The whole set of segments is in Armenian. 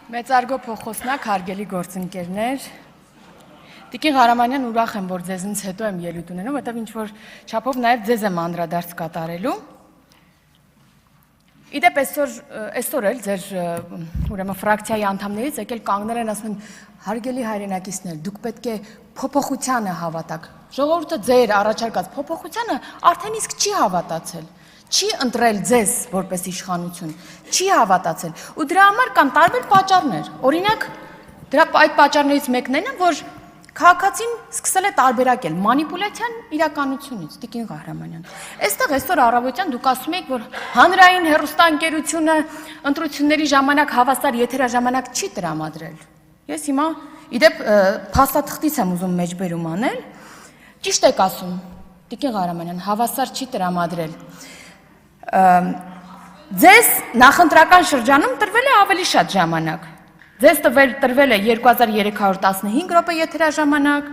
Մեծարգո փոխոսնակ, հարգելի գործընկերներ, Տիկին Ղարամանյան ուրախ եմ, որ ձեզնից հետո եմ ելույթ ունենում, որտեղ ինչ-որ չափով նաև ձեզ եմ անդրադարձ կատարելու։ Իդեպ այսօր էլ ձեր ֆրակցիայի անդամներից եկել կանգնել են, ասում են, հարգելի հայրենակիցներ, դուք պետք է փոփոխությանը հավատաք։ Ժողովուրդը ձեր առաջարկած փոփոխությանը արդեն իսկ չի հավատացել։ Չի ընտրել ձեզ որպես իշխանություն, չի հավատացել, ու դրա համար կան տարբեր պատճառներ, օրինակ, այդ պատճառներից մեկն այն է, որ քաղաքացին սկսել է տարբերակել մանիպուլյացիան իրականությունից, Տիկին Ղարամանյան։ Այստեղ այսօր առավոտյան դուք ասում եք, որ հանրային հեռուստաընկերությունը ընտրությունների ժամանակ հավասար եթերաժամանակ չի տրամադրել։ Ես հիմա իդեպ փաստաթղթից եմ ուզում մեջբերում անել, ճիշտ եք ասում, Տիկին Ղարամանյան, հավասար չի տրամադրել։ Ձեզ նախընտրական շրջանում տրվել է ավելի շատ ժամանակ։ Ձեզ տրվել է 2315 րոպե եթերաժամանակ,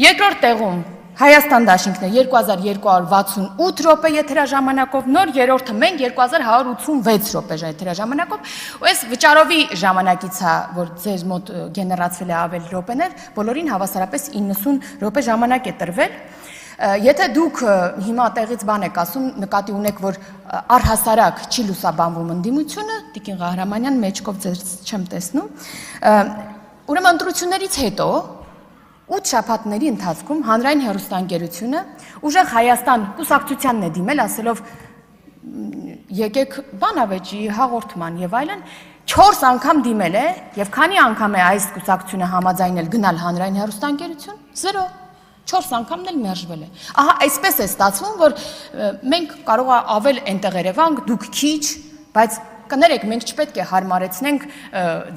երկրորդ տեղում Հայաստան դաշինքն է 2268 րոպե եթերաժամանակով, նոր երրորդը մենք 2186 րոպե եթերաժամանակով, ու այս վճարովի ժամանակից է, որ ձեզ մոտ գեներացվել է ավել րոպեներ, բոլորին հավասարապես 90 րոպե ժամանակ է տրվել։ Եթե դուք հիմա տեղից բան եք ասում, նկատի ունեք, որ առհասարակ չի լուսաբանվում ընդդիմությունը, Տիկին Ղարամանյան մեջքով ձեզ չեմ տեսնում, ուրեմն ընտրություններից հետո 8 շաբաթների ընթացքում հանրային հեռուստաընկերությունը ուժեղ Հայաստան կուսակցությանն է դիմել, ասելով եկեք բանավեճի հաղորդման եւ այլն, 4 անգամ դիմել է եւ քանի անգամ է այս կուսակցությունը համաձայնել գնալ հանրային հեռուստաընկերություն 0 4 անգամն էլ մերժվել է։ Ահա այսպես է ստացվում, որ մենք կարող է ավել այնտեղ երևանք, դուք քիչ, բայց կներեք, մենք չպետք է հարմարեցնենք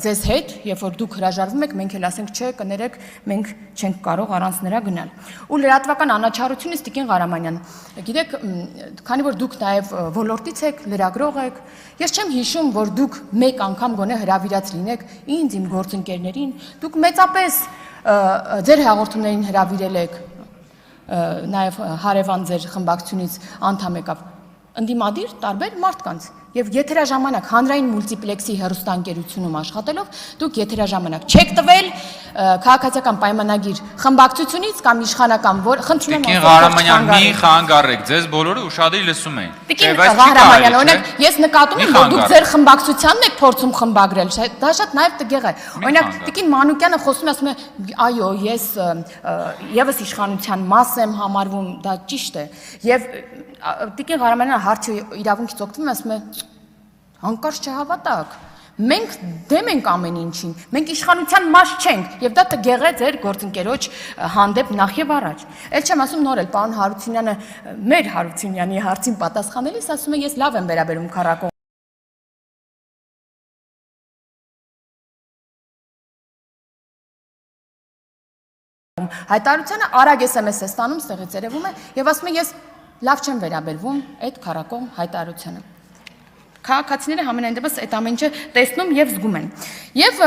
ձեզ հետ, երբ որ դուք հրաժարվում եք, մենք էլ ասենք, չէ, կներեք, մենք չենք կարող առանց նրա գնալ։ Ու լրատվական անաչառությունից Տիկին Ղարամանյան, գիտեք, քանի որ դուք նաև ոլորտից եք, լրագրող եք, ես չեմ հիշում, որ դուք մեկ անգամ գոնե հրավիրած լինեք ինձ, իմ գործընկերներին, դուք մեծապես ձեր հաղորդումներին հրավիրել եք, նաև հարևան ձեր խմբակցությունից անդամ եկավ, ընդդիմադիր տարբեր մարդկանց եւ եթերաժամանակ հանրային մուլտիպլեքսի հեռուստաընկերությունում աշխատելով դուք եթերաժամանակ չեք տվել քաղաքացիական պայմանագիր խմբակցությունից կամ իշխանական որ խնդրում եմ Տիկին Ղարամանյան մի խանգարեք ձեզ բոլորը ուշադիր լսում են Տիկին Ղարամանյան օրինակ ես նկատում եմ որ դուք ձեր խմբակցությանն եք փորձում խմբագրել դա շատ նաեւ տգեղ է օրինակ Տիկին Մանուկյանը խոսում է ասում է այո ես եւս իշխանության մաս եմ համարվում դա ճիշտ է եւ Տիկին Ղարամանյանը հարցի իրավունքից օգտվում է ասում է հանկարծ չհավատակ մենք դեմ ենք ամեն ինչին մենք իշխանության մաս չենք եւ դա տգեղ է ձեր գործընկերոջ հանդեպ նախ եւ առաջ էլ չեմ ասում նոր էլ պարոն Հարությունյանը մեր Հարությունյանի հարցին պատասխանելիս ասում է ես լավ եմ վերաբերում քառակող հայտարարությանը արագ SMS է ստանում ստեղից երևում է եւ ասում է ես լավ չեմ վերաբերվում այդ քառակող հայտարարությանը Քաղաքացիները համենայն դեպս այդ ամեն ինչը տեսնում եւ զգում են։ Եվ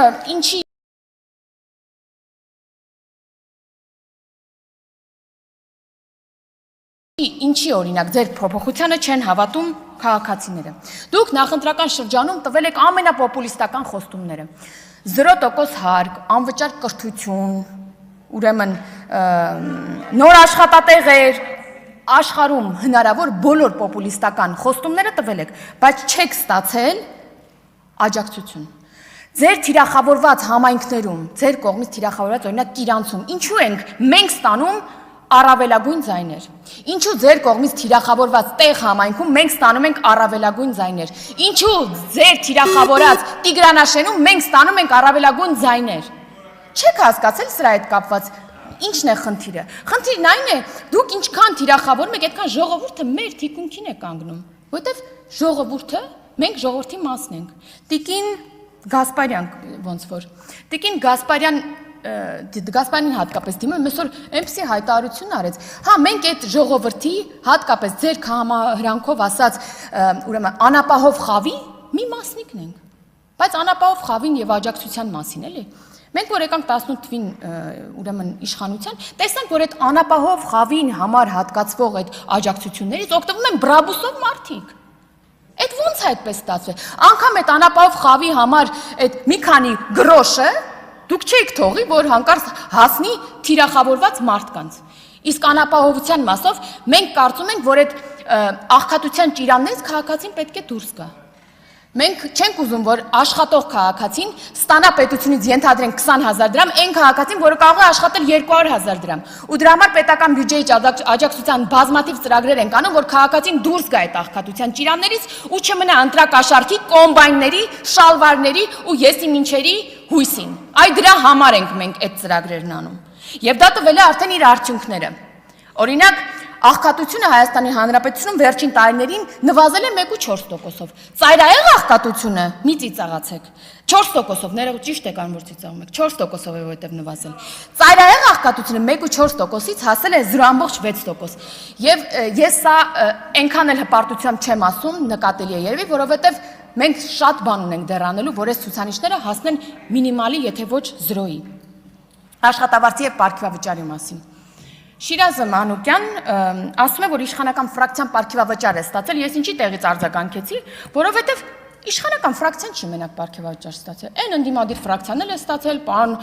ինչի օրինակ ձեր փոփոխությանը չեն հավատում քաղաքացիները։ Դուք նախընտրական շրջանում տվել եք ամենապոպուլիստական խոստումները։ 0% հարկ, անվճար կրթություն, ուրեմն նոր աշխատատեղեր աշխարհում հնարավոր բոլոր պոպուլիստական խոստումները տվել եք, բայց չեք ստացել աջակցություն։ Ձեր թիրախավորված համայնքներում, ձեր կողմից թիրախավորված օրինակ Կիրանցում, ինչու ենք մենք ստանում առավելագույն ձայներ։ Ինչու ձեր կողմից թիրախավորված տեղ համայնքում մենք ստանում ենք առավելագույն ձայներ։ Ինչու ձեր թիրախավորած Տիգրանաշենում մենք ստանում ենք առավելագույն ձայներ։ Չեք հասկացել սրա հետ կապված Ինչն է խնդիրը։ Խնդիրն այն է, դուք ինչքան թիրախավորում եք, այդքան ժողովուրդը մեր թիկունքին է կանգնում, որտեվ ժողովուրդը մենք ժողովրդի մասն ենք։ Տիկին Գասպարյան ոնց որ։ Տիկին Գասպարյանին հատկապես դիմում այսօր այնպեսի հայտարարություն արեց։ Հա, մենք այդ ժողովրդի հատկապես ձեր հրանքով ասած, ուրեմն անապահով խավի մի մասնիկն ենք։ Բայց անապահով խավին եւ աջակցության մասին էլի։ Մենք որ եկանք 18 թվին ուրեմն իշխանության, տեսանք, որ այդ անապահով խավին համար հատկացվող այդ աջակցություններից օգտվում են բրաբուսով մարդիկ։ Այդ ո՞նց է այդպես ստացվել։ Անկամ այդ անապահով խավի համար այդ մի քանի գրոշը դուք չեք թողի, որ հանկարծ հասնի թիրախավորված մարդկանց։ Իսկ անապահովության մասով մենք կարծում ենք, որ այդ աղքատության ճիրաններից քաղաքացին պետք է դուրս գա։ Մենք չենք ուզում, որ աշխատող քաղաքացին ստանա պետությունից ենթադրենք 20,000 դրամ, այն քաղաքացին, որը կարող է աշխատել 200,000 դրամ։ Ու դրա համար պետական բյուջեի աջակցության բազմաթիվ ծրագրեր են անում, որ քաղաքացին դուրս գա այդ աղքատության ճիրաններից ու չմնա ընտրակաշառքի, կոմբայնների, շալվարների ու եսիմինչերի հույսին։ Այ դրա համար ենք մենք այդ ծրագրերն անում։ Եվ դա տվել է արդեն իր արդյունքները։ Օրինակ, աղքատությունը Հայաստանի Հանրապետությունում վերջին տարիներին նվազել է 1.4%-ով։ Ծայրահեղ աղքատությունը մի ծիծաղացեք 4%-ով, ներողություն, ճիշտ եք անում, որ ծիծաղում եք, 4%-ով է որտեղ նվազել։ Ծայրահեղ աղքատությունը 1.4%-ից հասել է 0.6%։ Եվ ես սա այնքան էլ հպարտությամբ չեմ ասում, նկատելի է երևի, որովհետև մենք շատ բան ունենք դեռ անելու, որ այս ցուցանիշները հասնեն մինիմալի, եթե ոչ 0-ի։ Աշխատավարձի եւ պարգևավճարի մասին։ Շիրազը Մանուկյան ասում է, որ իշխանական ֆրակցիան պարգևավճար է ստացել, ես ինչի տեղից արձագանքեցի, որովհետև իշխանական ֆրակցիան չի մենակ պարգևավճար ստացել, այն ընդդիմադիր ֆրակցիան էլ է ստացել, պարոն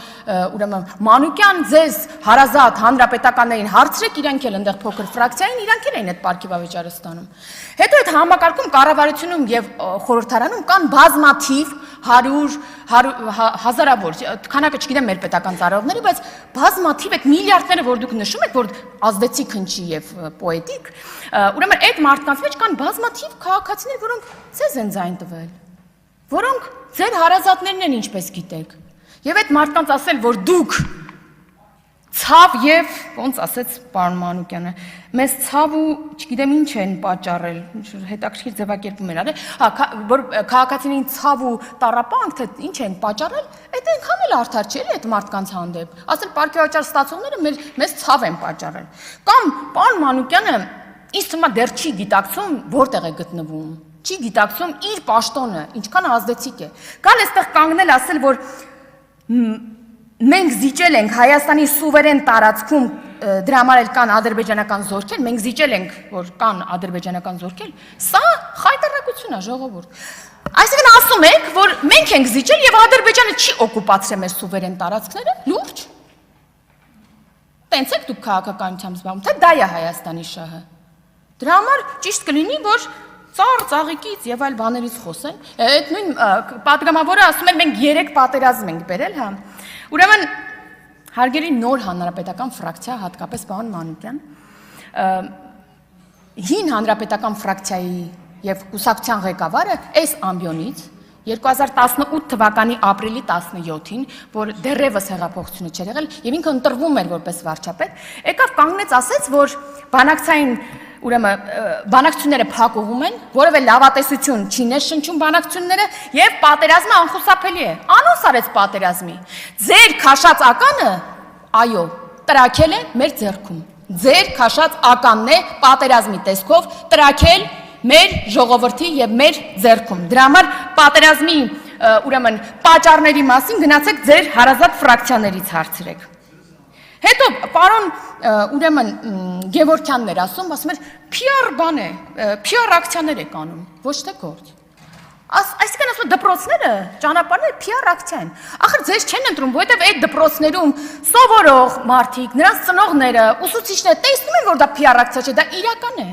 ուրեմն Մանուկյան, ձեզ հարազատ հանրապետականներին հարցրեք, իրանք էլ այնտեղ փոքր ֆրակցիային, իրանք էլ են այդ պարգևավճարը ստանում։ Հետո այդ համակարգում կառավարությունում եւ խորհրդարանում կան բազմաթիվ 100 հազարավոր, քանակը չգիտեմ մեր պետական ծառայողների, բայց բազմաթիվ այդ միլիարդները, որ դուք նշում եք, որ ազդեցիկ հնչի եւ պոետիկ, ուրեմն այդ մարդկանց մեջ կան բազմաթիվ քաղաքացիներ, որոնք ձեզ են ձայն տվել, որոնք ձեր հարազատներն են, ինչպես գիտեք։ Եվ այդ մարդկանց ասել, որ դուք ցավ եւ ոնց ասեց պարոն Մանուկյանը, մեզ ցավ ու չգիտեմ ինչ են պատճառել, հետաքրքիր ձևակերպում են արել, որ քաղաքացիներին ցավ ու տառապանք, թե ինչ են պատճառել, այդ այնքան էլ արդար չէ այդ մարդկանց հանդեպ։ Ասել պարգևավճար ստացողները մեզ ցավ են պատճառել։ Կամ պարոն Մանուկյանը ինձ թվում է դեռ չի գիտակցում որտեղ է գտնվում, չի գիտակցում իր պաշտոնը, ինչքան ազդեցիկ է։ Կան այստեղ կանգնել ասել, որ մենք զիջել ենք Հայաստանի սուվերեն տարածքում, դրա համար էլ կան ադրբեջանական զորքեր, մենք զիջել ենք, որ կան ադրբեջանական զորքեր, սա խայտարակություն է, ժողովուրդ։ Այսինքն ասում եք, որ մենք ենք զիջել եւ Ադրբեջանը չի օկուպացրել մեր սուվերեն տարածքները, լուրջ։ Տենց եք դուք քաղաքականությամբ զբաղվում, թե դա է Հայաստանի շահը։ Դրա համար ճիշտ կլինի, որ ծաղիկից եւ այլ բաներից խոսեն։ Այդ նույն պատգամավորը ասում է մենք 3 պատերազմ ենք բերել, հա։ Ուրեմն հարգելի նոր հանրապետական ֆրակցիա, հատկապես պարոն Մանուկյան, հին հանրապետական ֆրակցիայի եւ կուսակցության ղեկավարը այս ամբիոնից 2018 թվականի ապրիլի 17-ին, որ դեռևս հեղափոխությունը չէր եղել եւ ինքը ընտրվում էր որպես վարչապետ, եկավ կանգնեց ասեց, որ բանակցային ուրեմն բանակցությունները փակուղում են, որևէ լավատեսություն չի ներշնչում բանակցությունները եւ պատերազմը անխուսափելի է։ Անոնց արեց պատերազմի։ Ձեր քաշած ականը, այո, տրակել է մեր ձեռքում։ Ձեր քաշած ականն է պատերազմի տեսքով տրակել մեր ժողովրդի եւ մեր ձեռքում։ Դրա համար պատերազմի ուրեմն պատճառների մասին գնացեք ձեր հարազատ ֆրակցիաներից հարցրեք։ Հետո պարոն ուրեմն Գևորգյանն էր ասում էր PR բան է, PR ակցիաներ եք անում, ոչ թե գործ։ Այսինքն ասում դպրոցները, ճանապարհները PR ակցիա են։ Ախր ձեզ չեն ընտրում, որովհետև այդ դպրոցներում սովորող մարդիկ, նրանց ծնողները, ուսուցիչները տեսնում են, որ դա PR ակցիա չէ, դա իրական է։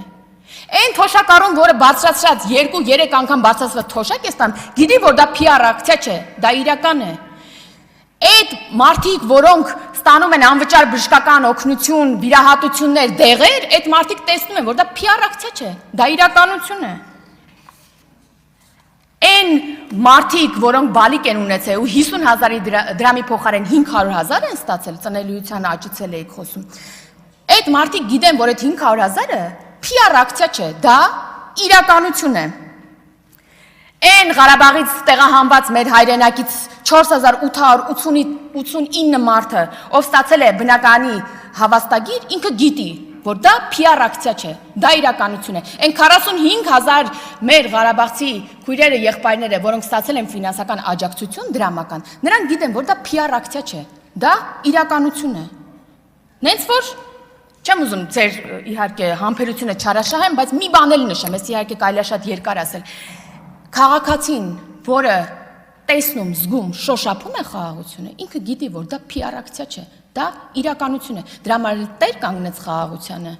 Այն թոշակառուն, որը բարձրացրած 2-3 անգամ բարձրացված թոշակ է ստանում, գիտի, որ դա PR ակցիա չէ, դա իրական է։ Այդ մարդիկ, որոնք ստանում են անվճար բժշկական օգնություն, վիրահատություններ, դեղեր, այդ մարդիկ տեսնում են, որ դա PR ակցիա չէ, դա իրականություն է։ Այն մարդիկ, որոնք բալիկ են ունեցել ու 50,000 դրամի փոխարեն 500,000 են ստացել, ծնելիության աճицել եք խոսում։ Այդ մարդիկ գիտեն, որ այդ 500,000-ը PR ակցիա չէ, դա իրականություն է։ Այն Ղարաբաղից տեղահանված մեր հայրենակից 4889 մարդը, ով ստացել է բնականի հավաստագիր, ինքը գիտի, որ դա PR ակցիա չէ, դա իրականություն է։ Այն 45,000 մեր Ղարաբաղցի քույրերը, եղբայրները, որոնք ստացել են ֆինանսական աջակցություն դրամական, նրանք գիտեն, որ դա PR ակցիա չէ, դա իրականություն է։ Նենց որ Չեմ ուզում ձեր իհարկե համբերությունը չարաշահեմ, բայց մի բան էլ նշեմ, ես իհարկե կարելի է շատ երկար ասել։ Քաղաքացին, որը տեսնում, զգում, շոշափում է խաղաղությունը, ինքը գիտի, որ դա PR ակցիա չէ, դա իրականություն է։ Դրա համար էլ տեր կանգնեց խաղաղությանը։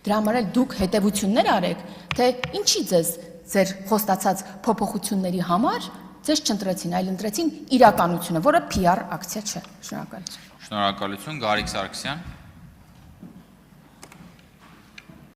Դրա համար էլ դուք հետևություններ արեք, թե ինչի ձեր խոստացած փոփոխությունների համար ձեզ չընտրեցին, այլ ընտրեցին իրականությունը, որը PR ակցիա չէ։ Շնորհակալություն։ Շնորհակալություն, Գարիկ Սարգսյան։